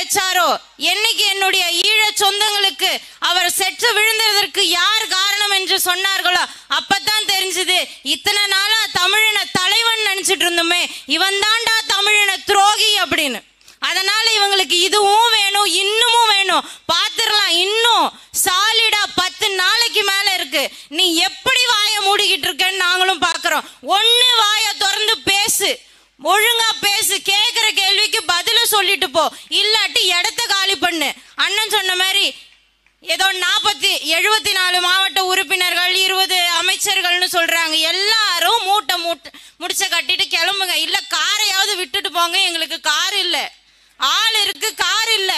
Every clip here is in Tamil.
வச்சாரோ, என்னைக்கு என்னுடைய ஈழ சொந்தங்களுக்கு அவர் செற்று விழுந்ததற்கு யார் காரணம் என்று சொன்னார்களோ, அப்பதான் தெரிஞ்சது இத்தனை நாளா தமிழின தலைவன் நினைச்சிட்டு இருந்தோமே, இவன் தாண்டா தமிழின துரோகி அப்படின்னு. அதனால இவங்களுக்கு இதுவும் வேணும், இன்னமும் வேணும். பாத்துடலாம், இன்னும் சாலிடா 10 நாளைக்கு மேல இருக்கு. நீ எப்படி வாயை மூடிக்கிட்டு இருக்கன்னு நாங்களும் பாக்குறோம். ஒண்ணு வாயை திறந்து பேசு, ஒழுங்கா பேசு, கேக்குற கேள்விக்கு பதில சொல்லிட்டு போ, இல்லாட்டி இடத்த காலி பண்ணு. அண்ணன் சொன்ன மாதிரி ஏதோ 74 மாவட்ட உறுப்பினர்கள் 20 அமைச்சர்கள்னு சொல்றாங்க. எல்லாரும் மூட்டை முடிச்ச கட்டிட்டு கிளம்புங்க. இல்ல காரையாவது விட்டுட்டு போங்க. எங்களுக்கு கார் இல்ல, ஆள் இருக்கு, கார் இல்ல,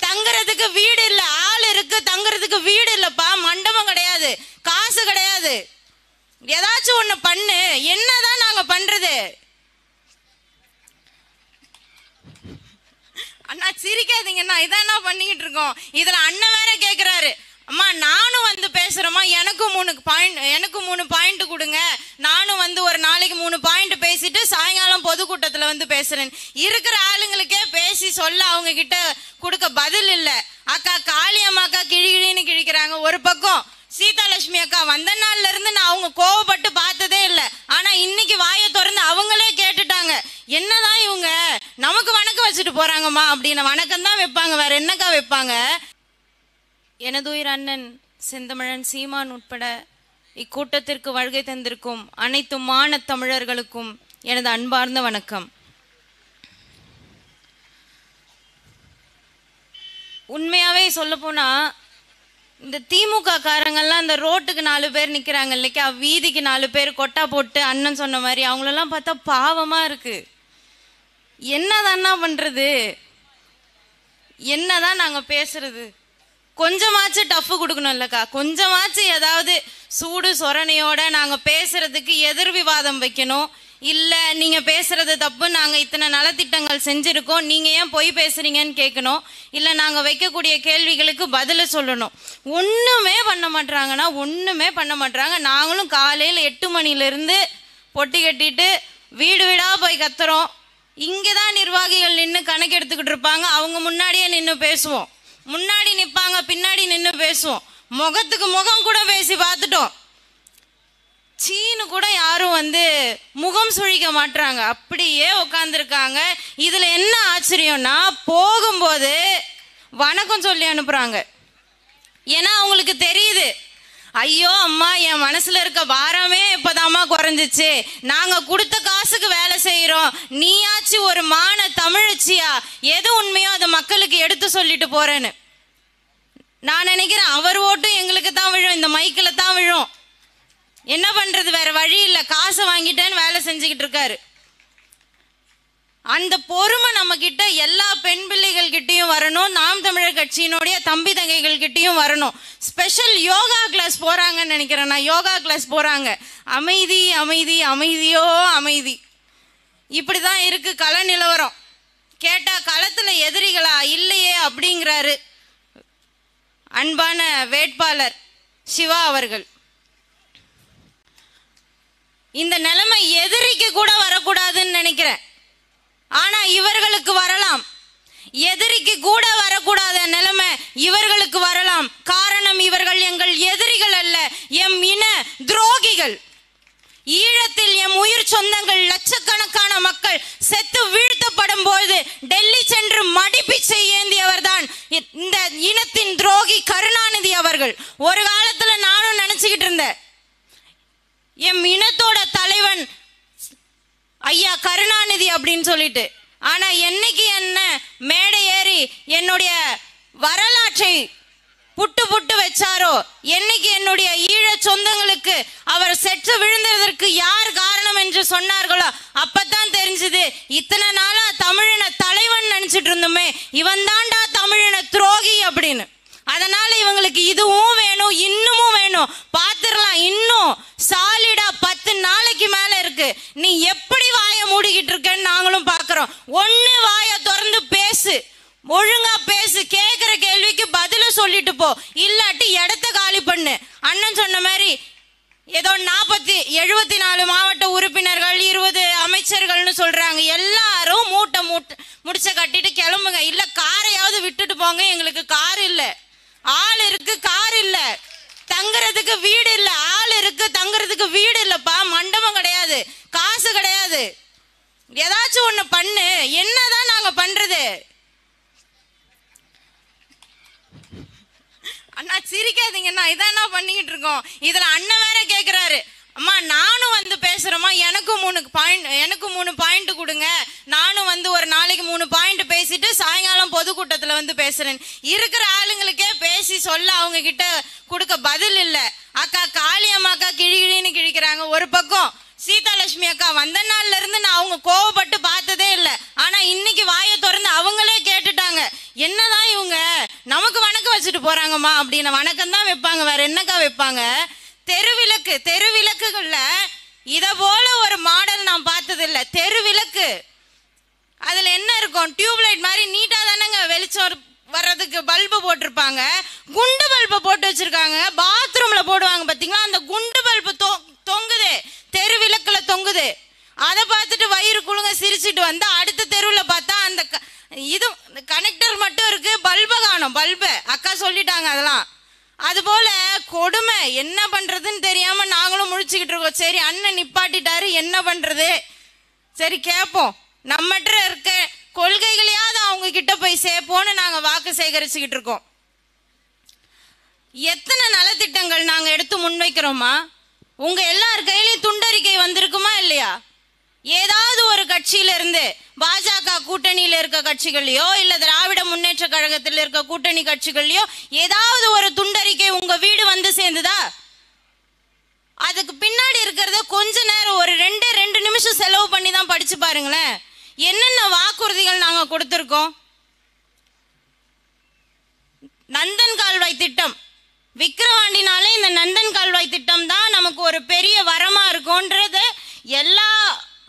தங்குறதுக்கு வீடு இல்ல. ஆள் இருக்கு, தங்குறதுக்கு வீடு இல்லப்பா, மண்டபம் கிடையாது, காசு கிடையாது. ஏதாச்சும் ஒண்ணு பண்ணு. என்னதான் நாங்க பண்றது? அண்ணா சிரிக்காதீங்கண்ணா, இதான் பண்ணிக்கிட்டு இருக்கோம். இதுல அண்ணன் வேற கேக்குறாரு, அம்மா நானும் வந்து பேசுறேம்மா, எனக்கு 3 பாயிண்ட் கொடுங்க, நானும் வந்து ஒரு நாளைக்கு 3 பாயிண்ட் பேசிட்டு சாயங்காலம் பொதுக்கூட்டத்துல வந்து பேசுறேன். இருக்கிற ஆளுங்களுக்கே பேசி சொல்ல அவங்க கிட்ட கொடுக்க பதில் இல்ல. அக்கா காளியம்மா அக்கா கிழின்னு கிழிக்கிறாங்க. ஒரு பக்கம் சீதாலட்சுமி அக்கா வந்த நாள்ல இருந்து நான் அவங்க கோவப்பட்டு பார்த்ததே இல்லை. ஆனா இன்னைக்கு வாயை திறந்து அவங்களே கேட்டுட்டாங்க, என்னதான் இவங்க நமக்கு வணக்கம் வச்சுட்டு போறாங்கம்மா அப்படின்னு. வணக்கம் தான் வைப்பாங்க, வேற என்னக்கா வைப்பாங்க? எனதுயிர் அண்ணன் செந்தமிழன் சீமான் உட்பட இக்கூட்டத்திற்கு வருகை தந்திருக்கும் அனைத்து மான தமிழர்களுக்கும் எனது அன்பார்ந்த வணக்கம். உண்மையாவே சொல்ல போனா இந்த திமுக காரங்கெல்லாம் இந்த ரோட்டுக்கு 4 பேர் நிக்கிறாங்க இல்லைக்கா, வீதிக்கு 4 பேர் கொட்டா போட்டு அண்ணன் சொன்ன மாதிரி அவங்களெல்லாம் பார்த்தா பாவமா இருக்கு. என்னதான் பண்றது? என்னதான் நாங்க பேசுறது? கொஞ்சமாச்சும் டஃப் கொடுக்கணும் இல்லக்கா, கொஞ்சமாச்சும் ஏதாவது சூடு சொரணையோட நாங்க பேசுறதுக்கு எதிர் விவாதம் வைக்கணும். இல்ல நீங்க பேசுறது தப்பு, நாங்க இத்தனை நலத்திட்டங்கள் செஞ்சிருக்கோம், நீங்க ஏன் பொய் பேசுறீங்கன்னு கேட்கணும். இல்ல நாங்க வைக்கக்கூடிய கேள்விகளுக்கு பதில சொல்லணும். ஒண்ணுமே பண்ண மாட்டாங்கன்னா ஒண்ணுமே பண்ண மாட்டாங்க. நாங்களும் காலையில 8 மணில இருந்து பொட்டி கட்டிட்டு வீடு வீடா போய் கத்துறோம். இங்கதான் நிர்வாகிகள் நின்று கணக்கு எடுத்துக்கிட்டு இருப்பாங்க. அவங்க முன்னாடியே நின்று பேசுவோம், முன்னாடி நிப்பாங்க, பின்னாடி நின்று பேசுவோம். முகத்துக்கு முகம் கூட பேசி பார்த்துட்டோம். சீனு கூட யாரும் வந்து முகம் சுழிக்க மாட்டாங்க, அப்படியே உட்காந்துருக்காங்க. இதுல என்ன ஆச்சரியம்னா போகும்போது வணக்கம் சொல்லி அனுப்புறாங்க. ஏன்னா அவங்களுக்கு தெரியுது, ஐயோ அம்மா என் மனசுல இருக்க பாரமே இப்பதாம்மா குறைஞ்சிச்சு, நாங்க கொடுத்த காசுக்கு வேலை செய்யறோம், நீயாச்சு ஒரு மான தமிழச்சியா எது உண்மையோ அதை மக்களுக்கு எடுத்து சொல்லிட்டு போறேன்னு நான் நினைக்கிறேன். அவர் ஓட்டும் எங்களுக்கு தான் விழும், இந்த மைக்கில் தான் விழும். என்ன பண்றது, வேற வழி இல்லை, காசை வாங்கிட்டேன்னு வேலை செஞ்சுக்கிட்டு இருக்காரு. அந்த பொறுமை நம்ம கிட்ட எல்லா பெண் பிள்ளைகள் கிட்டையும் வரணும், நாம் தமிழர் கட்சியினுடைய தம்பி தங்கைகள் கிட்டையும் வரணும். ஸ்பெஷல் யோகா கிளாஸ் போறாங்கன்னு நினைக்கிறேன், நான் யோகா கிளாஸ் போறாங்க. அமைதி அமைதி அமைதியோ அமைதி, இப்படிதான் இருக்கு கள நிலவரம். கேட்டா களத்துல எதிரிகளா இல்லையே அப்படிங்கிறாரு அன்பான வேட்பாளர் சிவா அவர்கள். இந்த நிலைமை எதிரிக்கு கூட வரக்கூடாதுன்னு நினைக்கிறேன். ஆனா இவர்களுக்கு வரலாம். எதிரிக்கு கூட வரக்கூடாத நிலைமை இவர்களுக்கு வரலாம். காரணம் இவர்கள் எங்கள் எதிரிகள் அல்ல, எம் இன துரோகிகள். ஈழத்தில் எம் உயிர் சொந்தங்கள் லட்சக்கணக்கான மக்கள் செத்து வீழ்த்தப்படும் போது டெல்லி சென்று மடிப்பிச்சை ஏந்தியவர் தான் இந்த இனத்தின் துரோகி கருணாநிதி அவர்கள். ஒரு காலத்துல நானும் நினைச்சுக்கிட்டு இருந்தேன் எம் இனத்தோட தலைவன் ஐயா கருணாநிதி அப்படின்னு சொல்லிட்டு. ஆனா என்னைக்கு என்ன மேடை ஏறி என்னுடைய வரலாற்றை புட்டு வச்சாரோ, என்னைக்கு என்னுடைய ஈழ சொந்தங்களுக்கு அவர் செற்று விழுந்ததற்கு யார் காரணம் என்று சொன்னார்களோ, அப்பதான் தெரிஞ்சது இத்தனை நாளா தமிழின தலைவன் நினைச்சிட்டு இருந்தோமே, இவன் தாண்டா தமிழின துரோகி அப்படின்னு. அதனால இவங்களுக்கு இதுவும் வேணும், இன்னமும் வேணும். பாத்துடலாம், இன்னும் சாலிடா 10 நாளைக்கு மேல இருக்கு. நீ எப்படி வாயை மூடிக்கிட்டு இருக்கன்னு நாங்களும் பாக்குறோம். ஒண்ணு வாயை திறந்து பேசு, ஒழுங்கா பேசு, கேக்குற கேள்விக்கு பதில சொல்லிட்டு போ, இல்லாட்டி இடத்த காலி பண்ணு. அண்ணன் சொன்ன மாதிரி ஏதோ 74 மாவட்ட உறுப்பினர்கள் 20 அமைச்சர்கள்னு சொல்றாங்க. எல்லாரும் மூட்டை முடிச்ச கட்டிட்டு கிளம்புங்க. இல்ல காரையாவது விட்டுட்டு போங்க. எங்களுக்கு கார் இல்ல, ஆள் இருக்கு, கார் இல்ல, தங்குறதுக்கு வீடு இல்ல. ஆள் இருக்கு, தங்குறதுக்கு வீடு இல்லப்பா, மண்டபம் கிடையாது, காசு கிடையாது. ஏதாச்சும் ஒண்ணு பண்ணு. என்னதான் நாங்க பண்றது? அண்ணா சிரிக்காதீங்கண்ணா, இதான் பண்ணிக்கிட்டு இருக்கோம். இதுல அண்ணன் வேற கேக்குறாரு, அம்மா நானும் வந்து பேசுறேம்மா, எனக்கு 3 பாயிண்ட் கொடுங்க, நானும் வந்து ஒரு நாளைக்கு 3 பாயிண்ட் பேசிட்டு சாயங்காலம் பொதுக்கூட்டத்துல வந்து பேசுறேன். இருக்கிற ஆளுங்களுக்கே பேசி சொல்ல அவங்க கிட்ட கொடுக்க பதில் இல்ல. அக்கா காளியம்மா அக்கா கிழின்னு கிழிக்கிறாங்க. ஒரு பக்கம் சீதாலட்சுமி அக்கா வந்த நாள்ல இருந்து நான் அவங்க கோவப்பட்டு பார்த்ததே இல்லை. ஆனா இன்னைக்கு வாயை திறந்து அவங்களே கேட்டுட்டாங்க, என்னதான் இவங்க நமக்கு வணக்கம் வச்சுட்டு போறாங்கம்மா அப்படின்னு. வணக்கம் தான் வைப்பாங்க, வேற என்னக்கா வைப்பாங்க? தெருவிளக்குகள்ல இத போல ஒரு மாடல் நான் பார்த்தது இல்ல. தெருவிளக்கு அதுல என்ன இருக்கும்? டியூப்லைட் மாதிரி நீட்டா தானங்க வெளிச்சம் வர்றதுக்கு பல்பு போட்டிருப்பாங்க. குண்டு பல்பு போட்டு வச்சிருக்காங்க. பாத்ரூம்ல போடுவாங்க பாத்தீங்களா, அந்த குண்டு பல்பு தொங்குது, தெருவிளக்குல தொங்குது. அதை பார்த்துட்டு வயிறு குழுங்க சிரிச்சுட்டு வந்து அடுத்த தெருவில் பார்த்தா அந்த இது கனெக்டர் மட்டும் இருக்கு, பல்பை காணும். பல்பு அக்கா சொல்லிட்டாங்க அதெல்லாம். அது போல கொடுமை. என்ன பண்றதுன்னு தெரியாம நாங்களும் முழிச்சுக்கிட்டு இருக்கோம். சரி அண்ணன் நிப்பாட்டிட்டாரு, என்ன பண்றது? சரி கேட்போம், நம்மகிட்ட இருக்க கொள்கைகளையாவது அவங்க கிட்ட போய் சேர்ப்போன்னு நாங்க வாக்கு சேகரிச்சுக்கிட்டு இருக்கோம். எத்தனை நலத்திட்டங்கள் நாங்க எடுத்து முன்வைக்கிறோமா? உங்க எல்லார் கையிலையும் துண்டறிக்கை வந்திருக்குமா இல்லையா? ஏதாவது ஒரு கட்சியில இருந்து, பாஜக கூட்டணியில இருக்க கட்சிகளையோ இல்ல திராவிட முன்னேற்ற கழகத்தில் இருக்க கூட்டணி கட்சிகளையோ ஏதாவது ஒரு துண்டறிக்கை உங்க வீடு வந்து சேர்ந்துதா? அதுக்கு பின்னாடி இருக்கிறத கொஞ்ச நேரம் ஒரு 2 நிமிஷம் செலவு பண்ணி தான் படிச்சு பாருங்களேன். என்னென்ன வாக்குறுதிகள் நாங்க கொடுத்திருக்கோம். நந்தன் கால்வாய் திட்டம், விக்கிரவாண்டினாலே இந்த நந்தன் கால்வாய் திட்டம் தான் நமக்கு ஒரு பெரிய வரமா இருக்கும்ன்றது எல்லா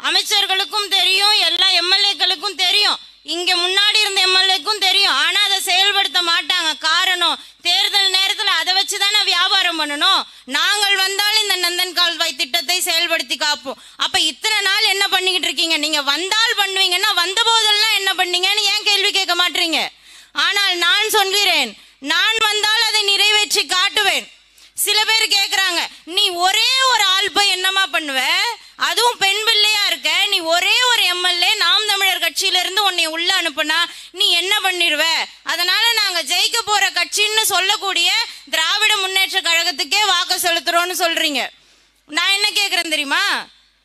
அமைச்சர்களுக்கும் தெரியும், எல்லா எம்எல்ஏக்களுக்கும் தெரியும், இங்க முன்னாடி இருந்த எம்எல்ஏக்கும் தெரியும். ஆனா அதை செயல்படுத்த மாட்டாங்க. காரணம், தேர்தல் நேரத்தில் அதை வச்சுதானே வியாபாரம் பண்ணணும். நாங்கள் வந்தால் இந்த நந்தன் கால்வாய் திட்டத்தை செயல்படுத்தி காப்போம். அப்ப இத்தனை நாள் என்ன பண்ணிக்கிட்டு இருக்கீங்க? நீங்க வந்தால் பண்ணுவீங்கன்னா வந்த போதெல்லாம் என்ன பண்ணீங்கன்னு ஏன் கேள்வி கேட்க மாட்டீங்க? ஆனால் நான் சொல்கிறேன், நான் வந்தால் அதை நிறைவேற்றி காட்டுவேன். சில பேர் கேக்குறாங்க, நீ ஒரே ஒரு ஆள் போய் என்னமா பண்ணுவ, அதுவும் பெண் பிள்ளையா இருக்க, நீ ஒரே ஒரு எம்எல்ஏ நாம் தமிழர் கட்சியில இருந்து உன்னை உள்ள அனுப்புனா நீ என்ன பண்ணிடுவ? அதனால நாங்க ஜெயிக்க போற கட்சின்னு சொல்லக்கூடிய திராவிட முன்னேற்ற கழகத்துக்கே வாக்கு செலுத்துறோம்னு சொல்றீங்க. நான் என்ன கேக்குறேன் தெரியுமா?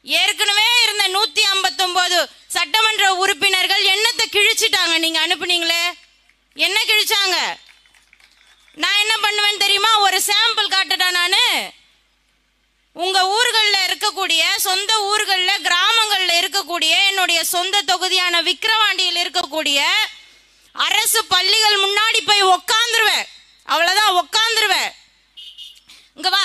ஏற்கனவே இருந்த 159 சட்டமன்ற உறுப்பினர்கள் என்னத்தை கிழிச்சிட்டாங்க? நீங்க அனுப்புனீங்களே, என்ன கிழிச்சாங்க? நான் என்ன பண்ணுவேன் தெரியுமா? ஒரு சாம்பிள் காட்டுடா. நானு உங்க ஊர்கள்ல இருக்கக்கூடிய, சொந்த ஊர்கள்ல கிராமங்கள்ல இருக்கக்கூடிய, என்னுடைய சொந்த தொகுதியான விக்கிரவாண்டியில் இருக்கக்கூடிய அரசு பள்ளிகள் முன்னாடி போய் உக்காந்துருவேன். அவ்வளவுதான், உக்காந்துருவேன். இங்க வா,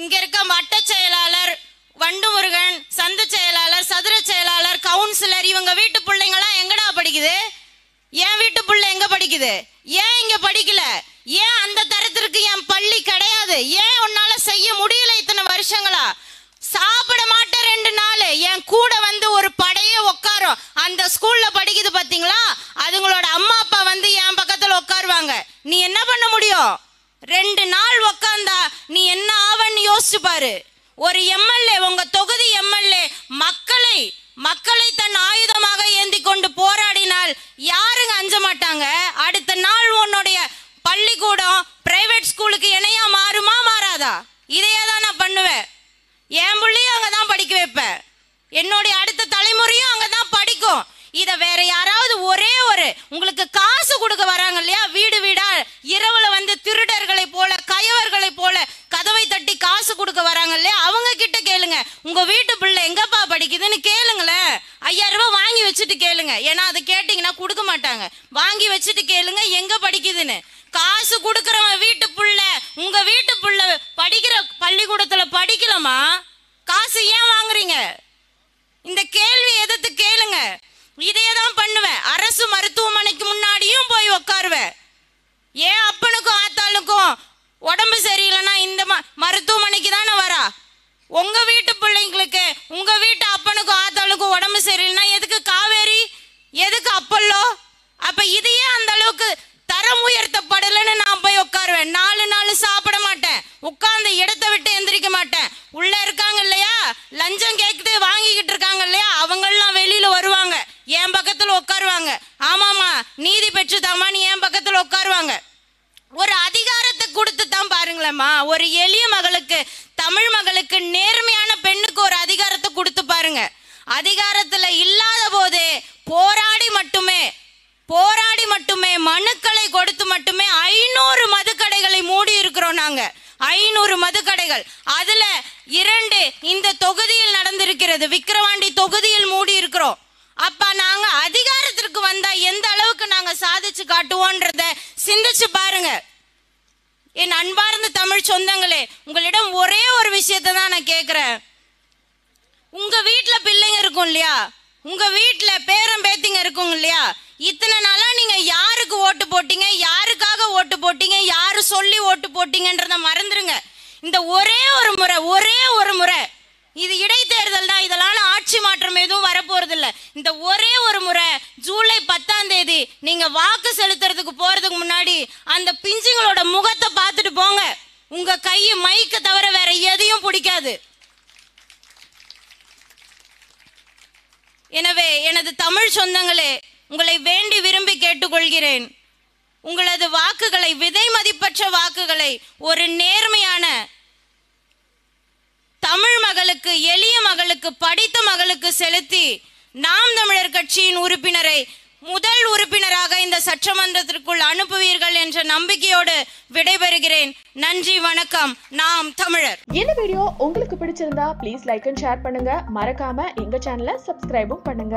இங்க இருக்க வட்ட செயலாளர் வண்டுமுருகன், சந்த செயலாளர், சதுர செயலாளர், கவுன்சிலர், இவங்க வீட்டு பிள்ளைங்களாம் எங்கடா படிக்குது? என் வீட்டு பிள்ளை எங்க படிக்குது? ஏன் இங்க படிக்கல? ஏன் அந்த தரத்திற்கு என் பள்ளி கிடையாது? ஏன் உன்னால செய்ய முடியல இத்தனை வருஷங்களா? சாப்பிட மாட்டேன் 2 நாள், என் கூட வந்து ஒரு படையே உட்காரும். அந்த ஸ்கூல்ல படிக்குது பாத்தீங்களா, அதுங்களோட அம்மா அப்பா வந்து என் பக்கத்துல உட்காருவாங்க. நீ என்ன பண்ண முடியும்? 2 நாள் உட்கார்ந்தா நீ என்ன ஆவன்னு யோசிச்சு பாரு. ஒரு எம்எல்ஏ, உங்க தொகுதி எம்எல்ஏ மக்களை தன் ஆயுதமாக ஏந்தி கொண்டு போராடினால் யாருங்க அஞ்ச மாட்டாங்க? அடுத்த நாள் உன்னுடைய பள்ளிக்கூடம் பிரைவேட் ஸ்கூலுக்கு இணையா மாறுமா மாறாதா? இதையே தான் நான் பண்ணுவேன். என் பிள்ளையும் அங்கதான் படிக்க வைப்பேன், என்னுடைய அடுத்த தலைமுறையும் அங்கதான் படிக்கும். இத வேற யாராவது உங்களுக்கு காசு கொடுக்க வராங்க இல்லையா, வீடு வீடா இரவுல வந்து திருடர்களை போல கயவர்களை போல கதவை தட்டி காசு கொடுக்க வராங்க இல்லையா, அவங்க கிட்ட கேளுங்க, உங்க வீட்டு பிள்ளை எங்கப்பா படிக்குதுன்னு கேளுங்களேன். 5000 ரூபாய் வாங்கி வச்சுட்டு கேளுங்க. ஏன்னா அதை கேட்டீங்கன்னா கொடுக்க மாட்டாங்க. வாங்கி வச்சுட்டு கேளுங்க எங்க படிக்குதுன்னு. காசு கொடுக்கறவன் வீட்டு புள்ள, உங்க வீட்டு புள்ள படிக்கிற பள்ளிக்கூடத்துல படிக்கலாமா? காசு ஏன் வாங்குறீங்க? இந்த கேள்வி எதிர்த்து கேளுங்க. இதையதான் பண்ணுவேன். அரசு மருத்துவமனைக்கு முன்னாடியும் போய் உட்காருவேன். ஏன் அப்பனுக்கும் ஆத்தாளுக்கும் உடம்பு சரியில்லைன்னா இந்த மருத்துவமனைக்கு தானே வரா. உட்கார்ந்த இடத்தை விட்டு எந்திரிக்க மாட்டேன். உள்ள இருக்காங்க இல்லையா, லஞ்சம் கேட்குது வாங்கிக்கிட்டு இருக்காங்க இல்லையா, அவங்கெல்லாம் வெளியில வருவாங்க, என் பக்கத்துல உட்காருவாங்க. ஆமாமா நீதி பெற்றுதாமா நீ என் பக்கத்துல உட்காருவாங்க. ஒரு அதிகாரத்தை கொடுத்து தான் பாருங்களேம்மா, ஒரு எளிய மகளுக்கு, தமிழ் மகளுக்கு, நேர்மையான பெண்ணுக்கு ஒரு அதிகாரத்தை கொடுத்து பாருங்க. அதிகாரத்துல இல்லாத போதே போராடி மட்டுமே மனுக்களை கொடுத்து மட்டுமே 500 மதுக்கடைகளை மூடி இருக்கிறோம் நாங்க. 500 மதுக்கடைகள், அதுல 2 இந்த தொகுதியில் நடந்திருக்கிறது, விக்கிரவாண்டி தொகுதியில் மூடி இருக்கிறோம். அப்ப நாங்க அதிகாரத்திற்கு வந்தா எந்த அளவுக்கு நாங்க சாதிச்சு காட்டுவோன்றத சிந்திச்சு பாருங்க. என் அன்பார்ந்த தமிழ் சொந்தங்களே, உங்களிடம் ஒரே ஒரு விஷயத்தை தான் நான் கேட்கிறேன். உங்க வீட்டுல பிள்ளைங்க இருக்கும் இல்லையா, உங்க வீட்டுல பேரம் பேத்திங்க இருக்கும் இல்லையா, இத்தனை நாளா நீங்க யாருக்கு ஓட்டு போட்டீங்க, யாருக்காக ஓட்டு போட்டீங்க, யாரு சொல்லி ஓட்டு போட்டீங்கன்றத மறந்துருங்க. இந்த ஒரே ஒரு முறை இது இடைத்தேர்தல் தான், இதெல்லாம் ஆட்சி மாற்றம் எதுவும் வரப்போறது இல்லை. இந்த ஒரே ஒரு முறை ஜூலை 10ஆம் தேதி நீங்க வாக்கு செலுத்துறதுக்கு போறதுக்கு முன்னாடி அந்த பிஞ்சுங்களோட முகத்தை பார்த்துட்டு போங்க. உங்க கையை மைக்க தவிர வேற எதையும் பிடிக்காது. எனவே எனது தமிழ் சொந்தங்களே, உங்களை வேண்டி விரும்பி கேட்டுக்கொள்கிறேன், உங்களது வாக்குகளை, விதை மதிப்பற்ற வாக்குகளை ஒரு நேர்மையான தமிழ் மகளுக்கு, எளிய மகளுக்கு, படித்த மகளுக்கு செலுத்தி நாம் தமிழர் கட்சியின் உறுப்பினரை முதல் உறுப்பினராக இந்த சட்டமன்றத்திற்குள் அனுப்புவீர்கள் என்ற நம்பிக்கையோடு விடைபெறுகிறேன். நன்றி, வணக்கம். நாம் தமிழர். இந்த வீடியோ உங்களுக்கு பிடிச்சிருந்தா ப்ளீஸ் லைக் அண்ட் ஷேர் பண்ணுங்க. மறக்காம எங்க சேனலை சப்ஸ்கிரைபும் பண்ணுங்க.